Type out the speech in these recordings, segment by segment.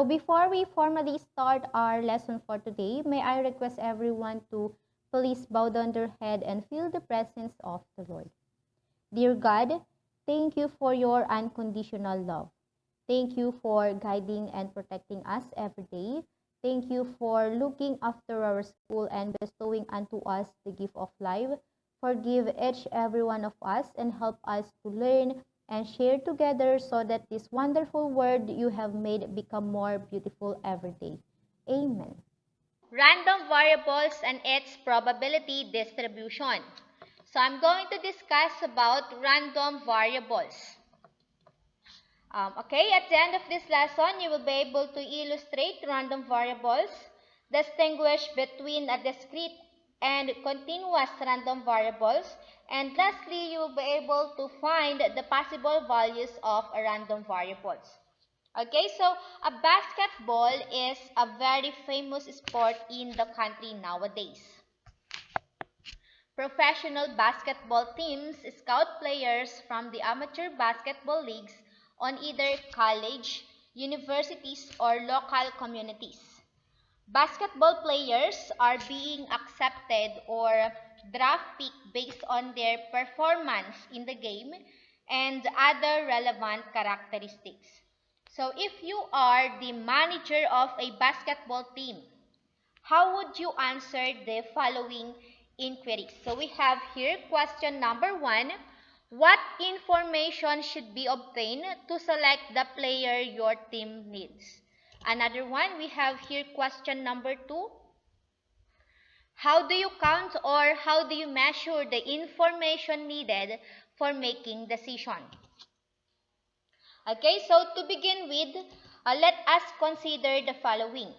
before we formally start our lesson for today, may I request everyone to please bow down their head and feel the presence of the Lord. Dear God, thank you for your unconditional love. Thank you for guiding and protecting us every day. Thank you for looking after our school and bestowing unto us the gift of life. Forgive each every one of us and help us to learn and share together so that this wonderful word you have made become more beautiful every day. Amen. Random variables and its probability distribution. So I'm going to discuss about random variables. Okay, at the end of this lesson, you will be able to illustrate random variables, distinguish between a discrete and continuous random variables, and lastly, you will be able to find the possible values of a random variables. Okay, so a basketball is a very famous sport in the country nowadays. Professional basketball teams scout players from the amateur basketball leagues on either college, universities, or local communities. Basketball players are being accepted or draft picked based on their performance in the game and other relevant characteristics. So if you are the manager of a basketball team, how would you answer the following inquiries? So we have here question number 1. What information should be obtained to select the player your team needs? Another one, we have here question number 2. How do you count or how do you measure the information needed for making decision? Okay, so to begin with, let us consider the following.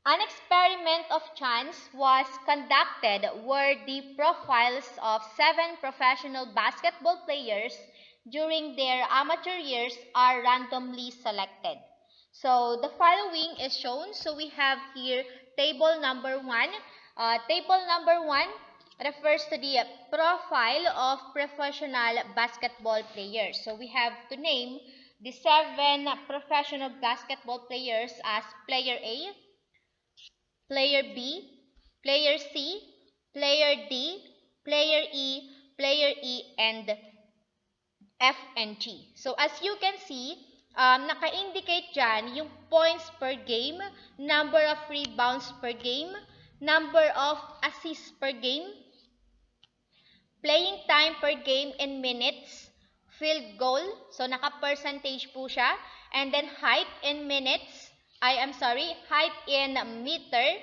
An experiment of chance was conducted where the profiles of 7 professional basketball players during their amateur years are randomly selected. So the following is shown. So we have here table number 1. Table number 1 refers to the profile of professional basketball players. So we have to name the 7 professional basketball players as player A, player B, player C, player D, player E, and F and G. So as you can see, naka-indicate dyan yung points per game, number of rebounds per game, number of assists per game, playing time per game in minutes, field goal, so naka-percentage po siya, and then height in minutes, height in meter,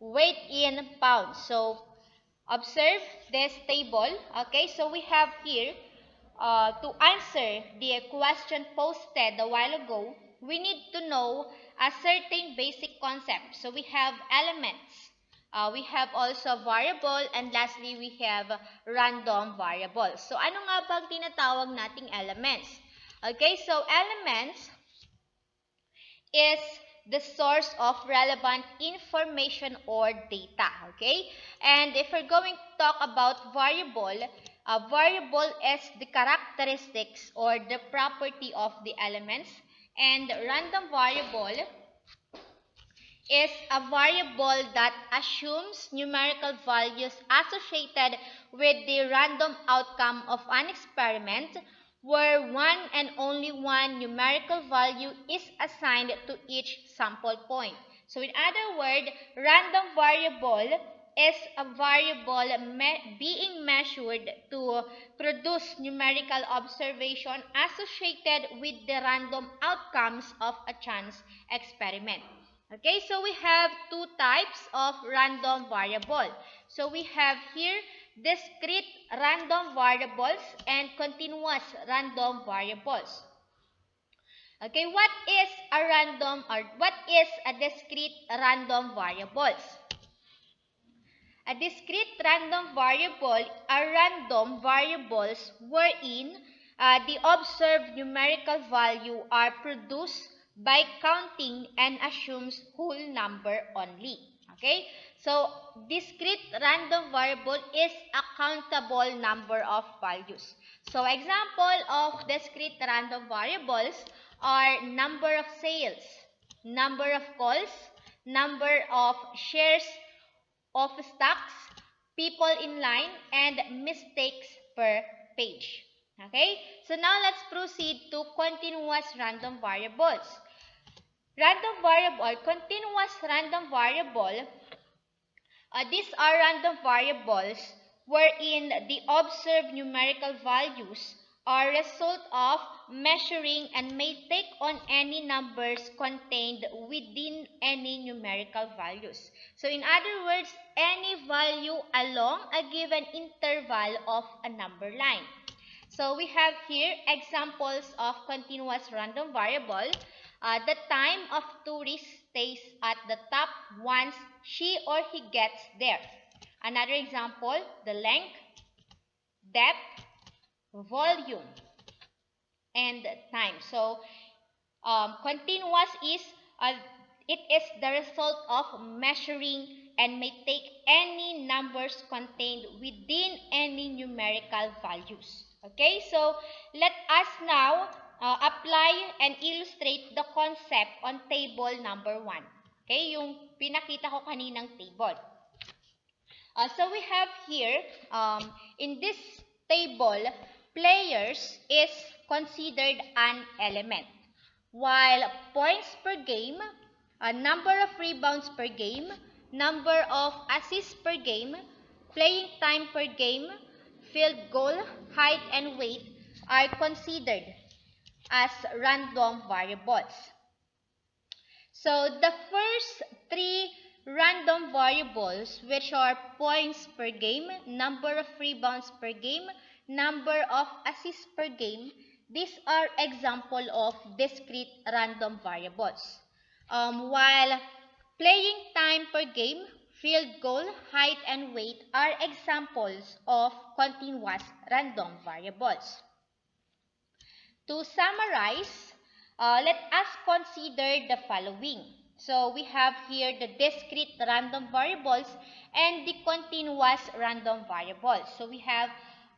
weight in pounds. So, observe this table. Okay, so we have here, to answer the question posted a while ago, we need to know a certain basic concept. So, we have elements. We have also variable, and lastly, we have random variables. So, ano nga ba ang tinatawag nating elements? Okay, so elements is the source of relevant information or data. Okay, and if we're going to talk about variable, a variable is the characteristics or the property of the elements, and random variable is a variable that assumes numerical values associated with the random outcome of an experiment where one and only one numerical value is assigned to each sample point. So in other words, random variable is a variable being measured to produce numerical observation associated with the random outcomes of a chance experiment. Okay, so we have 2 types of random variable. So we have here discrete random variables and continuous random variables. Okay, what is a discrete random variables? A discrete random variable are random variables wherein the observed numerical value are produced by counting and assumes whole number only. Okay, so discrete random variable is a countable number of values. So example of discrete random variables are number of sales, number of calls, number of shares of stocks, people in line, and mistakes per page. Okay, so now let's proceed to continuous random variables. Random variable, continuous random variable, these are random variables wherein the observed numerical values are result of measuring and may take on any numbers contained within any numerical values. So in other words, any value along a given interval of a number line. So we have here examples of continuous random variable. The time of tourist stays at the top once she or he gets there. Another example, the length, depth, volume, and time. So continuous is it is the result of measuring and may take any numbers contained within any numerical values. Okay, so let us now apply and illustrate the concept on table number 1. Okay, yung pinakita ko kaninang table. So we have here, in this table, players is considered an element. While points per game, number of rebounds per game, number of assists per game, playing time per game, field goal, height, and weight are considered as random variables. So the first three random variables, which are points per game, number of rebounds per game, number of assists per game, these are example of discrete random variables. While playing time per game, field goal, height, and weight are examples of continuous random variables. To summarize, let us consider the following. So we have here the discrete random variables and the continuous random variables. So we have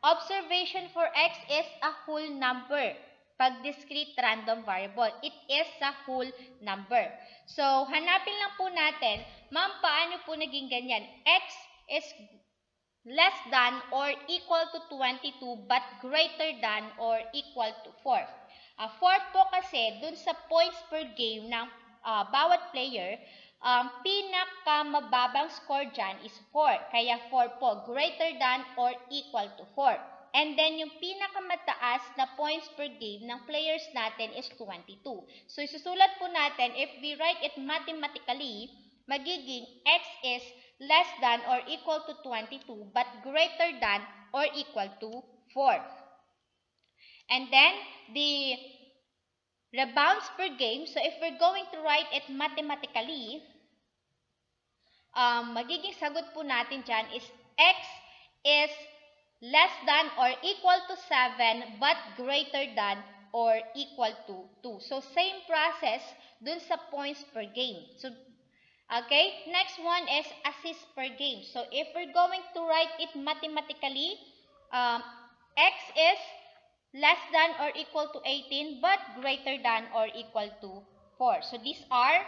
observation for x is a whole number. Pag discrete random variable, it is a whole number. So hanapin lang po natin, ma'am, paano po naging ganyan? X is less than or equal to 22 but greater than or equal to 4. 4 po kasi dun sa points per game ng bawat player, pinakamababang score dyan is 4. Kaya 4 po, greater than or equal to 4. And then yung pinakamataas na points per game ng players natin is 22. So isusulat po natin, if we write it mathematically, magiging x is less than or equal to 22 but greater than or equal to 4. And then the rebounds per game, so if we're going to write it mathematically, magiging sagot po natin dyan is x is less than or equal to 7 but greater than or equal to 2. So same process dun sa points per game. So okay, next one is assists per game. So if we're going to write it mathematically, x is less than or equal to 18 but greater than or equal to 4. So these are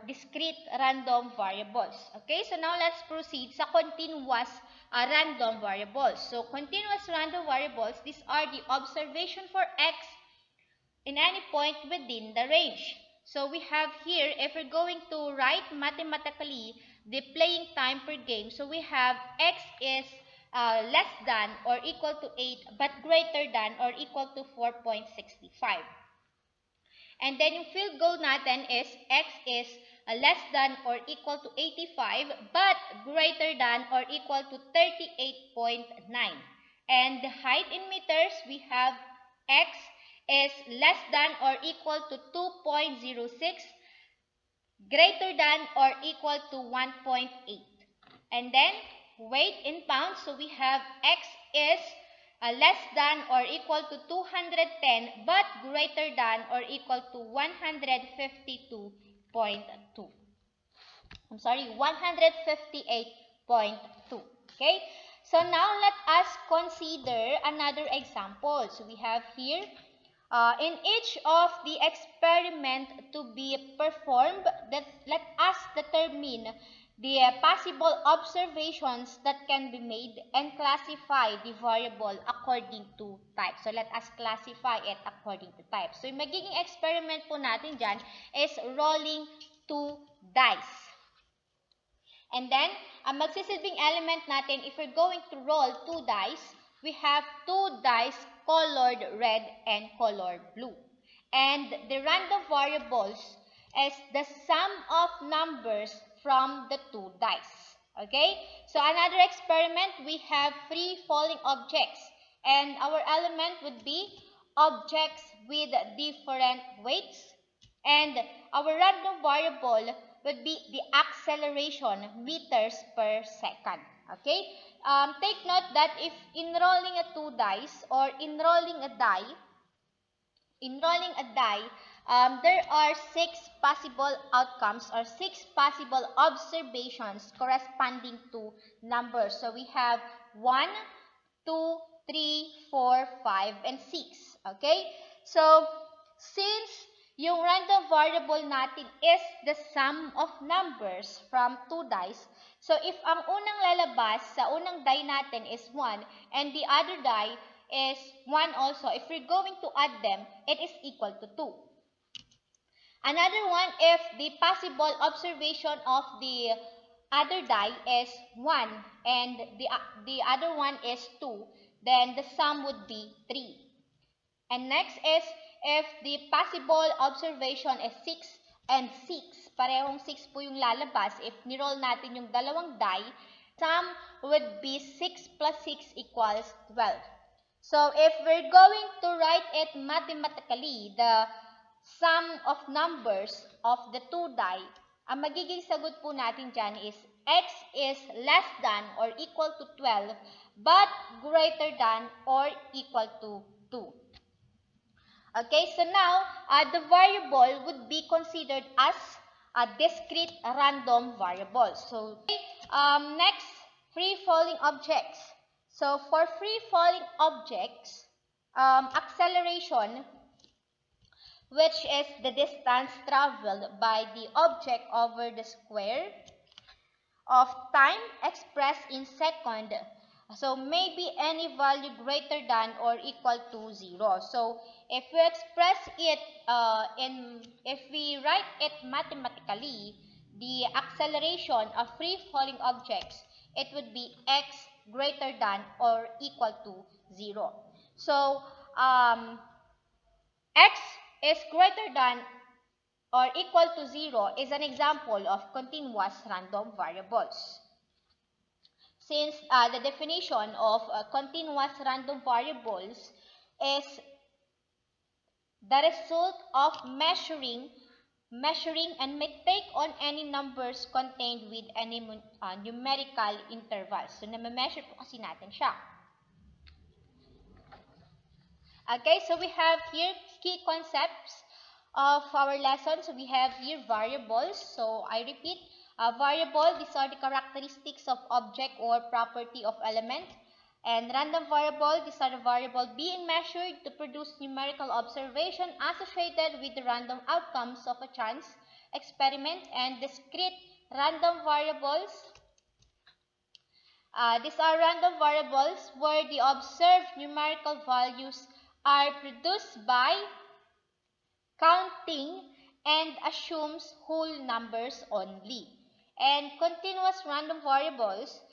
discrete random variables. Okay, so now let's proceed sa continuous random variables. So continuous random variables, these are the observation for x in any point within the range. So we have here, if we're going to write mathematically the playing time per game, so we have x is less than or equal to 8 but greater than or equal to 4.65. And then yung field goal natin is x is less than or equal to 85 but greater than or equal to 38.9. And the height in meters, we have x is less than or equal to 2.06, greater than or equal to 1.8. And then weight in pounds, so we have x is less than or equal to 210 but greater than or equal to 152.2. I'm sorry, 158.2. Okay, so now let us consider another example. So we have here In each of the experiment to be performed, let us determine the possible observations that can be made and classify the variable according to type. So let us classify it according to type. So yung magiging experiment po natin dyan is rolling 2 dice. And then, ang magsisilbing element natin, if we're going to roll 2 dice, we have 2 dice colored red and colored blue. And the random variables is the sum of numbers from the 2 dice. Okay? So another experiment, we have free falling objects. And our element would be objects with different weights. And our random variable would be the acceleration meters per second. Okay? Take note that if enrolling a 2 dice or enrolling a die, there are 6 possible outcomes or 6 possible observations corresponding to numbers. So we have 1, 2, 3, 4, 5, and 6. Okay? So, since yung random variable natin is the sum of numbers from 2 dice, so if ang unang lalabas sa unang die natin is 1 and the other die is 1 also, if we're going to add them, it is equal to 2. Another one, if the possible observation of the other die is 1 and the other one is 2, then the sum would be 3. And next is, if the possible observation is 6 and 6, parehong 6 po yung lalabas, if niroll natin yung dalawang die, sum would be 6 plus 6 equals 12. So, if we're going to write it mathematically, the sum of numbers of the 2 die, ang magiging sagot po natin dyan is x is less than or equal to 12, but greater than or equal to 2. Okay, so now, the variable would be considered as a discrete random variable. So, next, free-falling objects. So, for free-falling objects, acceleration, which is the distance traveled by the object over the square of time expressed in second. So, maybe any value greater than or equal to 0. So, if we express it if we write it mathematically, the acceleration of free-falling objects, it would be x greater than or equal to 0. So, x is greater than or equal to 0 is an example of continuous random variables. Since the definition of continuous random variables is the result of measuring and may take on any numbers contained with any numerical intervals. So, na-measure po kasi natin siya. Okay, so we have here key concepts of our lesson. So, we have here variables. So, I repeat, variable, these are the characteristics of object or property of element. And random variable, these are the variable being measured to produce numerical observation associated with the random outcomes of a chance experiment. And discrete random variables, these are random variables where the observed numerical values are produced by counting and assumes whole numbers only. And continuous random variables,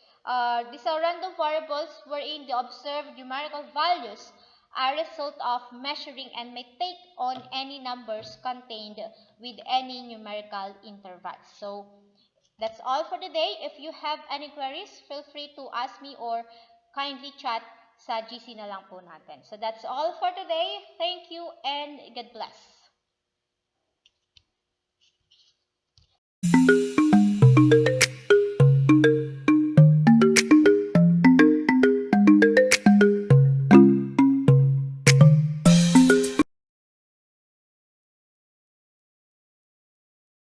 these are random variables wherein the observed numerical values are a result of measuring and may take on any numbers contained with any numerical intervals. So, that's all for today. If you have any queries, feel free to ask me or kindly chat sa GC na lang po natin. So, that's all for today. Thank you and God bless.